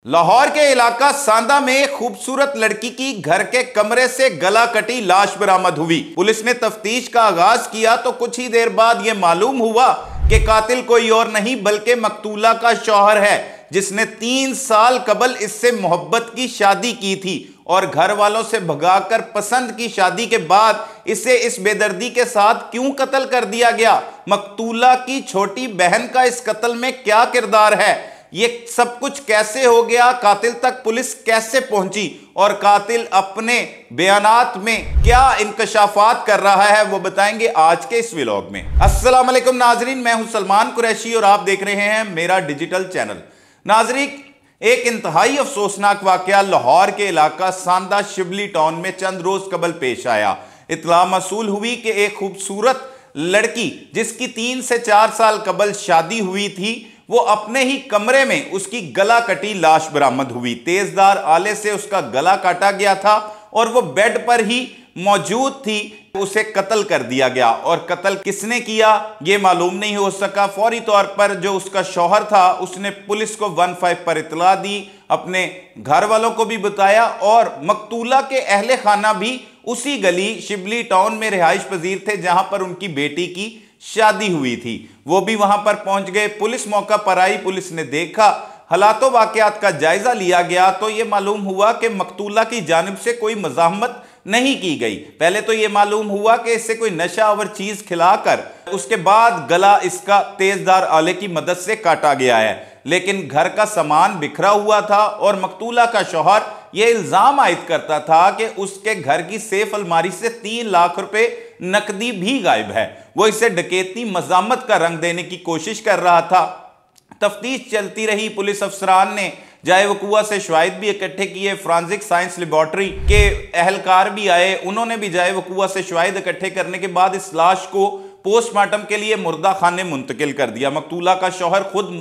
लाहौर के इलाका सांदा में खूबसूरत लड़की की घर के कमरे से गला कटी लाश बरामद हुई। पुलिस ने तफ्तीश का आगाज किया तो कुछ ही देर बाद यह मालूम हुआ कि कातिल कोई और नहीं बल्कि मकतूला का शौहर है, जिसने 3 साल कबल इससे मोहब्बत की शादी की थी और घर वालों से भगाकर पसंद की शादी के बाद इसे इस बेदर्दी के साथ क्यों कत्ल कर दिया गया। मकतूला की छोटी बहन का इस कत्ल में क्या किरदार है, ये सब कुछ कैसे हो गया, कातिल तक पुलिस कैसे पहुंची और कातिल अपने बयानात में क्या इंकशाफात कर रहा है, वो बताएंगे आज के इस व्लॉग में। अस्सलाम वालेकुम नाजरीन, मैं हूं सलमान कुरैशी और आप देख रहे हैं मेरा डिजिटल चैनल। नाजरीन, एक इंतहाई अफसोसनाक वाकया लाहौर के इलाका सांदा शिबली टाउन में चंद रोज कबल पेश आया। इत्तला मसूल हुई कि एक खूबसूरत लड़की जिसकी 3 से 4 साल कबल शादी हुई थी, वो अपने ही कमरे में उसकी गला कटी लाश बरामद हुई। तेजदार आले से उसका गला काटा गया था और वो बेड पर ही मौजूद थी। उसे कत्ल कर दिया गया और कत्ल किसने किया ये मालूम नहीं हो सका। फौरी तौर पर जो उसका शौहर था उसने पुलिस को 15 पर इतला दी, अपने घर वालों को भी बताया और मकतूला के अहले खाना भी उसी गली शिबली टाउन में रिहाइश पजीर थे जहां पर उनकी बेटी की शादी हुई थी, वो भी वहां पर पहुंच गए। पुलिस मौका पर आई, पुलिस ने देखा, हालातों वाकयात का जायजा लिया गया तो यह मालूम हुआ कि मकतूला की जानिब से कोई मज़ाहमत नहीं की गई। पहले तो यह मालूम हुआ कि इससे कोई नशावर चीज खिलाकर उसके बाद गला इसका तेजदार आले की मदद से काटा गया है, लेकिन घर का सामान बिखरा हुआ था और मकतूला का शौहर यह इल्जाम आयद करता था कि उसके घर की सेफ अलमारी से 3 लाख रुपए नकदी भी गायब है। वो इसे डकैती मज़ामत का रंग देने की कोशिश कर रहा था। तफ्तीश चलती रही, पुलिस अफसरान ने जाए वकुआ से शवाहिद भी इकट्ठे किए, फॉरेंसिक साइंस लेबॉर्ट्री के अहलकार भी आए, उन्होंने भी जाए वकुआ से शवाहिद इकट्ठे करने के बाद इस लाश को पोस्टमार्टम के लिए मुर्दा खाने मुंतकिल कर दिया। मकतूला का शौहर खुद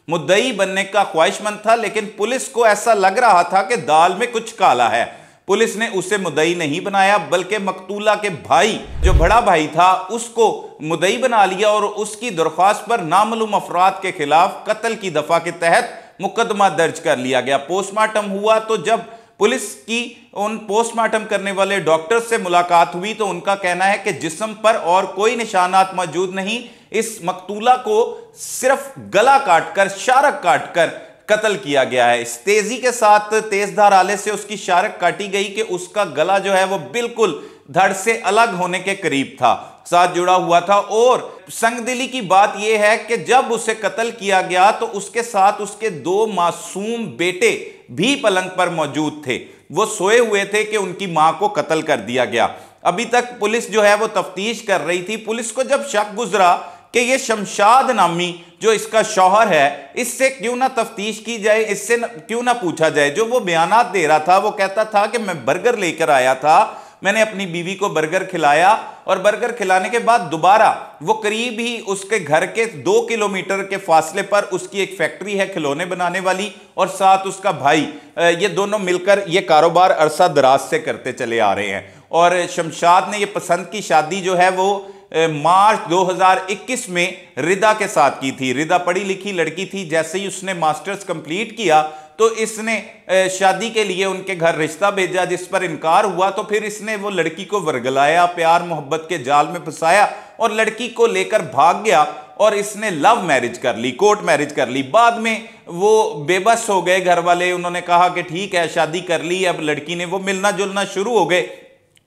मुद्दई बनने का ख्वाहिशमंद था, लेकिन पुलिस को ऐसा लग रहा था कि दाल में कुछ काला है। पुलिस ने उसे मुद्दई नहीं बनाया बल्कि मकतूला के भाई, जो बड़ा भाई था, उसको मुद्दई बना लिया और उसकी दरख्वास्त पर नामालूम अफराद के खिलाफ कत्ल की दफा के तहत मुकदमा दर्ज कर लिया गया। पोस्टमार्टम हुआ तो जब पुलिस की उन पोस्टमार्टम करने वाले डॉक्टर से मुलाकात हुई तो उनका कहना है कि जिस्म पर और कोई निशानात मौजूद नहीं, इस मकतूला को सिर्फ गला काटकर, शारक काटकर कत्ल किया गया है। इस तेजी के साथ तेजधार आले से उसकी शारक काटी गई कि उसका गला जो है वो बिल्कुल धड़ से अलग होने के करीब था, साथ जुड़ा हुआ था। और संगदिली की बात यह है कि जब उसे कत्ल किया गया तो उसके साथ उसके 2 मासूम बेटे भी पलंग पर मौजूद थे। वो सोए हुए थे कि उनकी मां को कत्ल कर दिया गया। अभी तक पुलिस जो है वो तफ्तीश कर रही थी। पुलिस को जब शक गुजरा कि ये शमशाद नामी जो इसका शौहर है, इससे क्यों ना तफ्तीश की जाए, इससे क्यों ना पूछा जाए। जो वो बयानात दे रहा था, वो कहता था कि मैं बर्गर लेकर आया था, मैंने अपनी बीवी को बर्गर खिलाया और बर्गर खिलाने के बाद दोबारा वो करीब ही उसके घर के 2 किलोमीटर के फासले पर उसकी एक फैक्ट्री है खिलौने बनाने वाली और साथ उसका भाई, ये दोनों मिलकर ये कारोबार अरसा दराज से करते चले आ रहे हैं। और शमशाद ने ये पसंद की शादी जो है वो मार्च 2021 में रिदा के साथ की थी। रिदा पढ़ी लिखी लड़की थी। जैसे ही उसने मास्टर्स कंप्लीट किया तो इसने शादी के लिए उनके घर रिश्ता भेजा, जिस पर इनकार हुआ तो फिर इसने वो लड़की को वर्गलाया, प्यार मोहब्बत के जाल में फंसाया और लड़की को लेकर भाग गया और इसने लव मैरिज कर ली, कोर्ट मैरिज कर ली। बाद में वो बेबस हो गए घर वाले, उन्होंने कहा कि ठीक है शादी कर ली। अब लड़की ने वो मिलना जुलना शुरू हो गए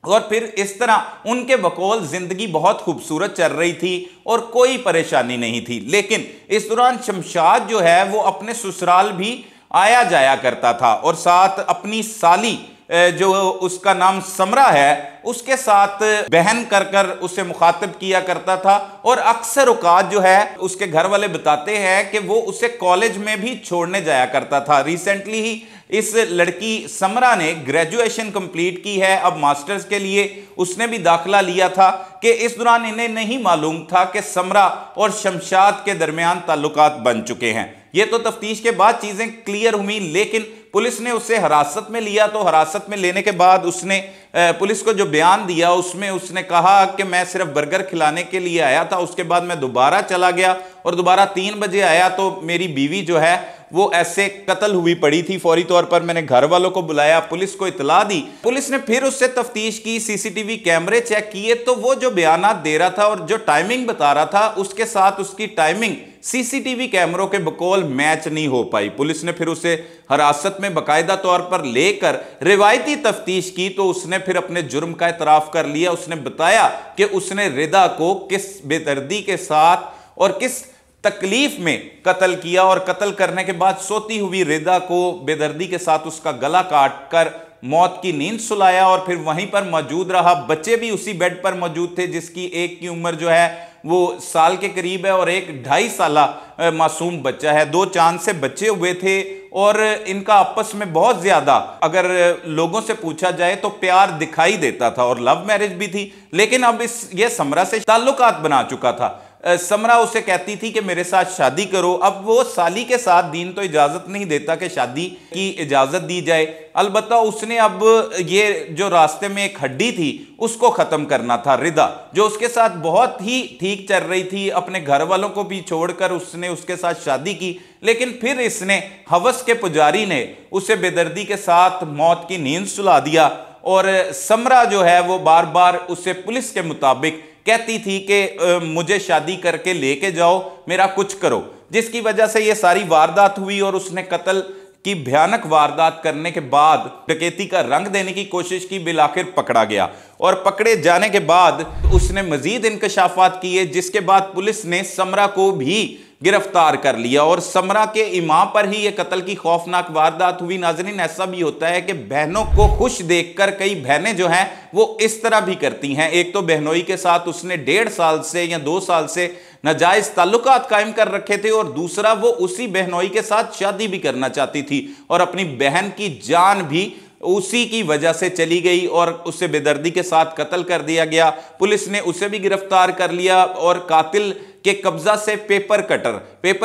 और फिर इस तरह उनके बकौल जिंदगी बहुत खूबसूरत चल रही थी और कोई परेशानी नहीं थी। लेकिन इस दौरान शमशाद जो है वो अपने ससुराल भी आया जाया करता था और साथ अपनी साली, जो उसका नाम समरा है, उसके साथ बहन कर कर उसे मुखातिब किया करता था। और अक्सर औकात जो है उसके घर वाले बताते हैं कि वो उसे कॉलेज में भी छोड़ने जाया करता था। रिसेंटली ही इस लड़की समरा ने ग्रेजुएशन कंप्लीट की है, अब मास्टर्स के लिए उसने भी दाखिला लिया था कि इस दौरान इन्हें नहीं मालूम था कि समरा और शमशाद के दरमियान ताल्लुकात बन चुके हैं। ये तो तफ्तीश के बाद चीजें क्लियर हुई, लेकिन पुलिस ने उसे हिरासत में लिया तो हिरासत में लेने के बाद उसने पुलिस को जो बयान दिया उसमें उसने कहा कि मैं सिर्फ बर्गर खिलाने के लिए आया था, उसके बाद मैं दोबारा चला गया और दोबारा 3 बजे आया तो मेरी बीवी जो है वो ऐसे कत्ल हुई पड़ी थी। फौरी तौर पर मैंने घर वालों को बुलाया, पुलिस को इतला दी। पुलिस ने फिर उससे तफ्तीश की, सीसीटीवी कैमरे चेक किए तो वो जो बयानात दे रहा था और जो टाइमिंग बता रहा था उसके साथ उसकी टाइमिंग सीसीटीवी कैमरों के बकौल मैच नहीं हो पाई। पुलिस ने फिर उसे हिरासत में बाकायदा तौर पर लेकर रिवायती तफ्तीश की तो उसने फिर अपने जुर्म का इतराफ कर लिया। उसने बताया कि उसने रिदा को किस बेदर्दी के साथ और किस तकलीफ में कत्ल किया और कत्ल करने के बाद सोती हुई रिदा को बेदर्दी के साथ उसका गला काट कर मौत की नींद सुलाया और फिर वहीं पर मौजूद रहा। बच्चे भी उसी बेड पर मौजूद थे, जिसकी एक की उम्र जो है वो साल के करीब है और एक 2.5 साला मासूम बच्चा है। 2 चांद से बच्चे हुए थे और इनका आपस में बहुत ज्यादा, अगर लोगों से पूछा जाए तो प्यार दिखाई देता था और लव मैरिज भी थी। लेकिन अब ये समरा से ताल्लुकात बना चुका था। समरा उसे कहती थी कि मेरे साथ शादी करो। अब वो साली के साथ दीन तो इजाजत नहीं देता कि शादी की इजाजत दी जाए। अलबत्ता उसने अब ये जो रास्ते में एक हड्डी थी उसको खत्म करना था। रिदा जो उसके साथ बहुत ही ठीक चल रही थी, अपने घर वालों को भी छोड़कर उसने उसके साथ शादी की, लेकिन फिर इसने हवस के पुजारी ने उसे बेदर्दी के साथ मौत की नींद सुला दिया। और समरा जो है वो बार बार उसे पुलिस के मुताबिक कहती थी कि मुझे शादी करके लेके जाओ, मेरा कुछ करो, जिसकी वजह से ये सारी वारदात हुई। और उसने कत्ल की भयानक वारदात करने के बाद डकैती का रंग देने की कोशिश की, बिलाखिर पकड़ा गया। और पकड़े जाने के बाद उसने मजीद इंकशाफात किए, जिसके बाद पुलिस ने समरा को भी गिरफ्तार कर लिया और समरा के इमाम पर ही यह कत्ल की खौफनाक वारदात हुई। नाज़रीन, ऐसा भी होता है कि बहनों को खुश देखकर कई बहनें जो हैं वो इस तरह भी करती हैं। एक तो बहनोई के साथ उसने 1.5 साल से या 2 साल से नाजायज ताल्लुकात कायम कर रखे थे और दूसरा वो उसी बहनोई के साथ शादी भी करना चाहती थी और अपनी बहन की जान भी उसी की वजह से चली गई और उसे बेदर्दी के साथ कत्ल कर दिया गया। पुलिस ने उसे भी गिरफ्तार कर लिया और कातिल के कब्जा से पेपर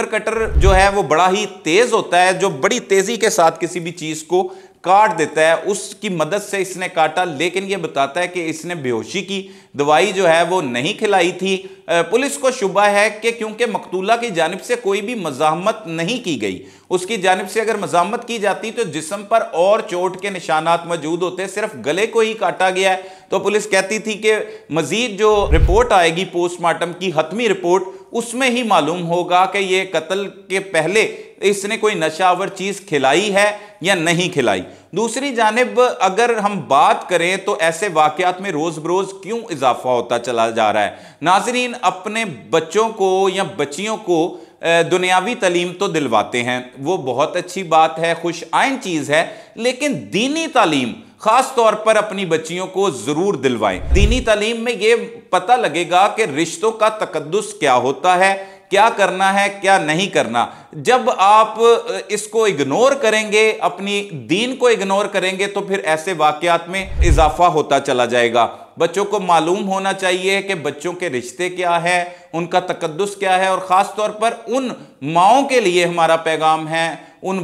कटर जो है वो बड़ा ही तेज होता है, जो बड़ी तेजी के साथ किसी भी चीज को काट देता है, उसकी मदद से इसने काटा। लेकिन यह बताता है कि इसने बेहोशी की दवाई जो है वो नहीं खिलाई थी। पुलिस को शुबा है कि क्योंकि मकतूला की जानिब से कोई भी मज़ाहमत नहीं की गई, उसकी जानिब से अगर मज़ाहमत की जाती तो जिस्म पर और चोट के निशानात मौजूद होते, सिर्फ गले को ही काटा गया है। तो पुलिस कहती थी कि मजीद जो रिपोर्ट आएगी पोस्टमार्टम की हतमी रिपोर्ट, उसमें ही मालूम होगा कि ये कत्ल के पहले इसने कोई नशावर चीज खिलाई है या नहीं खिलाई। दूसरी जानिब अगर हम बात करें तो ऐसे वाकयात में रोज बरोज क्यों इजाफा होता चला जा रहा है। नाजरीन, अपने बच्चों को या बच्चियों को दुनियावी तालीम तो दिलवाते हैं, वो बहुत अच्छी बात है, खुश आइन चीज है, लेकिन दीनी तालीम खास तौर पर अपनी बच्चियों को जरूर दिलवाएं। दीनी तालीम में ये पता लगेगा कि रिश्तों का तकद्दुस क्या होता है, क्या करना है क्या नहीं करना। जब आप इसको इग्नोर करेंगे, अपनी दीन को इग्नोर करेंगे, तो फिर ऐसे वाकयात में इजाफा होता चला जाएगा। बच्चों को मालूम होना चाहिए कि बच्चों के रिश्ते क्या है, उनका तकद्दुस क्या है, और ख़ास तौर पर उन माओं के लिए हमारा पैगाम है, उन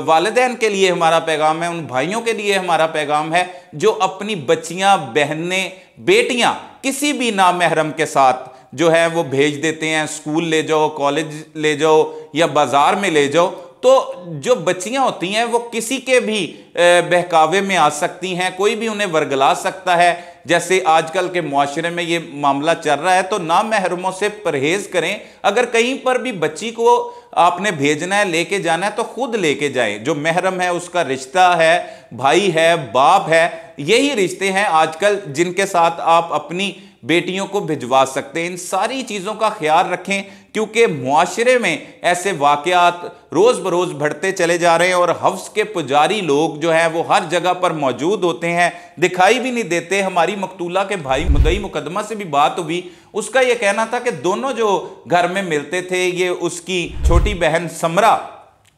वालिदैन के लिए हमारा पैगाम है, उन भाइयों के लिए हमारा पैगाम है जो अपनी बच्चियां, बहनें, बेटियां किसी भी नामहरम के साथ जो है वो भेज देते हैं। स्कूल ले जाओ, कॉलेज ले जाओ या बाजार में ले जाओ, तो जो बच्चियां होती हैं वो किसी के भी बहकावे में आ सकती हैं, कोई भी उन्हें वर्गला सकता है। जैसे आजकल के मुआशरे में ये मामला चल रहा है, तो नामहरमों से परहेज करें। अगर कहीं पर भी बच्ची को आपने भेजना है, लेके जाना है, तो खुद लेके जाएं। जो महरम है उसका रिश्ता है, भाई है, बाप है, यही रिश्ते हैं आजकल जिनके साथ आप अपनी बेटियों को भिजवा सकते हैं। इन सारी चीज़ों का ख्याल रखें, क्योंकि मुआशरे में ऐसे वाकयात रोज़ बरोज़ बढ़ते चले जा रहे हैं और हफ्स के पुजारी लोग जो हैं वो हर जगह पर मौजूद होते हैं, दिखाई भी नहीं देते। हमारी मकतूला के भाई मुद्दई मुकदमा से भी बात हुई, उसका ये कहना था कि दोनों जो घर में मिलते थे, ये उसकी छोटी बहन समरा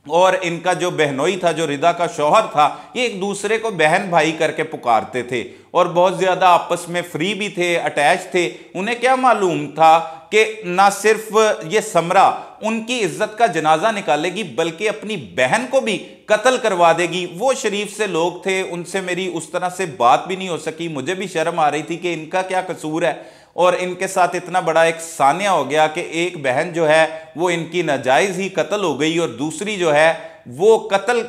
और इनका जो बहनोई था, जो रिदा का शौहर था, ये एक दूसरे को बहन भाई करके पुकारते थे और बहुत ज़्यादा आपस में फ्री भी थे, अटैच थे। उन्हें क्या मालूम था कि ना सिर्फ ये समरा उनकी इज्जत का जनाजा निकालेगी, बल्कि अपनी बहन को भी कत्ल करवा देगी। वो शरीफ से लोग थे, उनसे मेरी उस तरह से बात भी नहीं हो सकी। मुझे भी शर्म आ रही थी कि इनका क्या कसूर है। और इनके साथ इतना बड़ा एक सानिया हो गया कि एक बहन जो है वो इनकी नाजायज ही कत्ल हो गई और दूसरी जो है वो कत्ल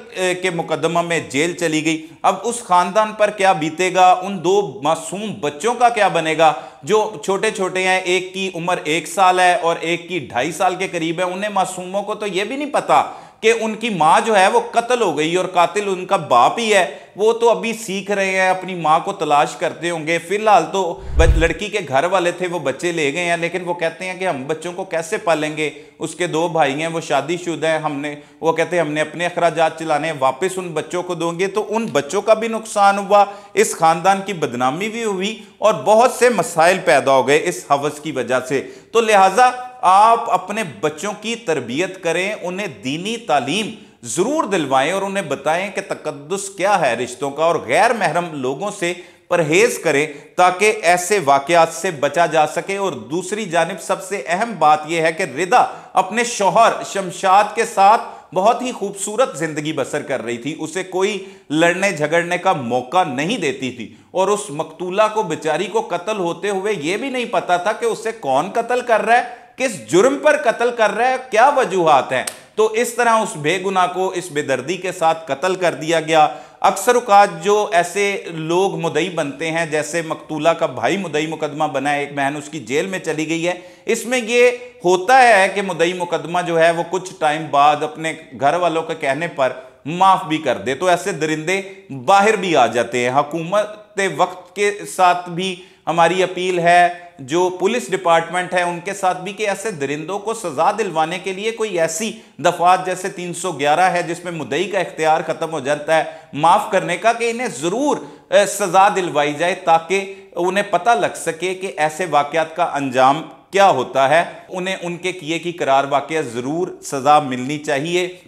के मुकदमा में जेल चली गई। अब उस खानदान पर क्या बीतेगा, उन दो मासूम बच्चों का क्या बनेगा जो छोटे छोटे हैं, एक की उम्र 1 साल है और एक की 2.5 साल के करीब है। उन्हें मासूमों को तो यह भी नहीं पता कि उनकी मां जो है वो कत्ल हो गई और कातिल उनका बाप ही है। वो तो अभी सीख रहे हैं, अपनी मां को तलाश करते होंगे। फिलहाल तो लड़की के घर वाले थे वो बच्चे ले गए हैं, लेकिन वो कहते हैं कि हम बच्चों को कैसे पालेंगे। उसके 2 भाई हैं, वो शादीशुदा हैं, वो कहते हैं हमने अपने अखराजात चलाने हैं, वापस उन बच्चों को दोगे तो उन बच्चों का भी नुकसान हुआ, इस खानदान की बदनामी भी हुई और बहुत से मसाइल पैदा हो गए इस हवस की वजह से। तो लिहाजा आप अपने बच्चों की तरबियत करें, उन्हें दीनी तालीम जरूर दिलवाएं और उन्हें बताएं कि तकद्दुस क्या है रिश्तों का, और गैर महरम लोगों से परहेज करें ताकि ऐसे वाकयात से बचा जा सके। और दूसरी जानिब सबसे अहम बात यह है कि रिदा अपने शौहर शमशाद के साथ बहुत ही खूबसूरत जिंदगी बसर कर रही थी, उसे कोई लड़ने झगड़ने का मौका नहीं देती थी और उस मकतूला को, बेचारी को कत्ल होते हुए यह भी नहीं पता था कि उसे कौन कत्ल कर रहा है, किस जुर्म पर कत्ल कर रहा है, क्या वजूहात हैं। तो इस तरह उस बेगुनाह को इस बेदर्दी के साथ कत्ल कर दिया गया। अक्सर औकात जो ऐसे लोग मुद्दई बनते हैं, जैसे मकतूला का भाई मुद्दई मुकदमा बना है, एक बहन उसकी जेल में चली गई है, इसमें यह होता है कि मुद्दई मुकदमा जो है वो कुछ टाइम बाद अपने घर वालों के कहने पर माफ भी कर दे, तो ऐसे दरिंदे बाहर भी आ जाते हैं। हुकूमत वक्त के साथ भी हमारी अपील है, जो पुलिस डिपार्टमेंट है उनके साथ भी, कि ऐसे दरिंदों को सजा दिलवाने के लिए कोई ऐसी दफात जैसे 311 है जिसमें मुद्दई का इख्तियार खत्म हो जाता है माफ करने का, कि इन्हें जरूर सजा दिलवाई जाए ताकि उन्हें पता लग सके कि ऐसे वाकयात का अंजाम क्या होता है। उन्हें उनके किए की करार वाकया जरूर सजा मिलनी चाहिए।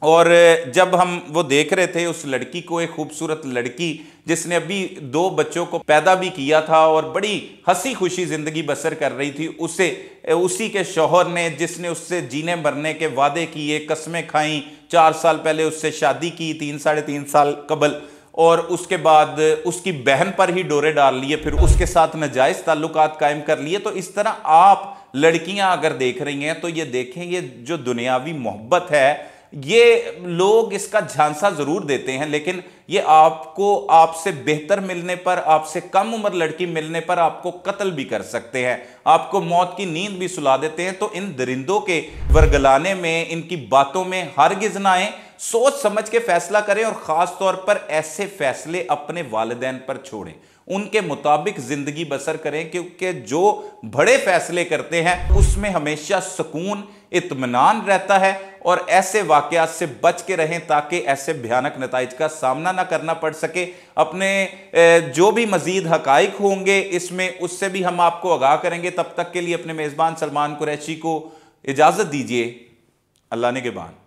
और जब हम वो देख रहे थे उस लड़की को, एक खूबसूरत लड़की जिसने अभी 2 बच्चों को पैदा भी किया था और बड़ी हंसी खुशी जिंदगी बसर कर रही थी, उसे उसी के शौहर ने, जिसने उससे जीने मरने के वादे किए, कस्में खाई, 4 साल पहले उससे शादी की, 3-3.5 साल कबल, और उसके बाद उसकी बहन पर ही डोरे डाल लिए, फिर उसके साथ नाजायज ताल्लुकात कायम कर लिए। तो इस तरह आप लड़कियां अगर देख रही हैं तो ये देखें, ये जो दुनियावी मोहब्बत है ये लोग इसका झांसा जरूर देते हैं, लेकिन ये आपको आपसे बेहतर मिलने पर, आपसे कम उम्र लड़की मिलने पर आपको कत्ल भी कर सकते हैं, आपको मौत की नींद भी सुला देते हैं। तो इन दरिंदों के वर्गलाने में, इनकी बातों में हरगिज़ ना आए, सोच समझ के फैसला करें और ख़ास तौर पर ऐसे फैसले अपने वालिदैन पर छोड़ें, उनके मुताबिक जिंदगी बसर करें, क्योंकि जो बड़े फैसले करते हैं उसमें हमेशा सुकून, इत्मीनान रहता है। और ऐसे वाकयात से बच के रहें ताकि ऐसे भयानक नताइज का सामना ना करना पड़ सके। अपने जो भी मजीद हकाइक होंगे इसमें, उससे भी हम आपको आगाह करेंगे। तब तक के लिए अपने मेज़बान सलमान कुरैशी को इजाज़त दीजिए। अल्लाह निगहबान।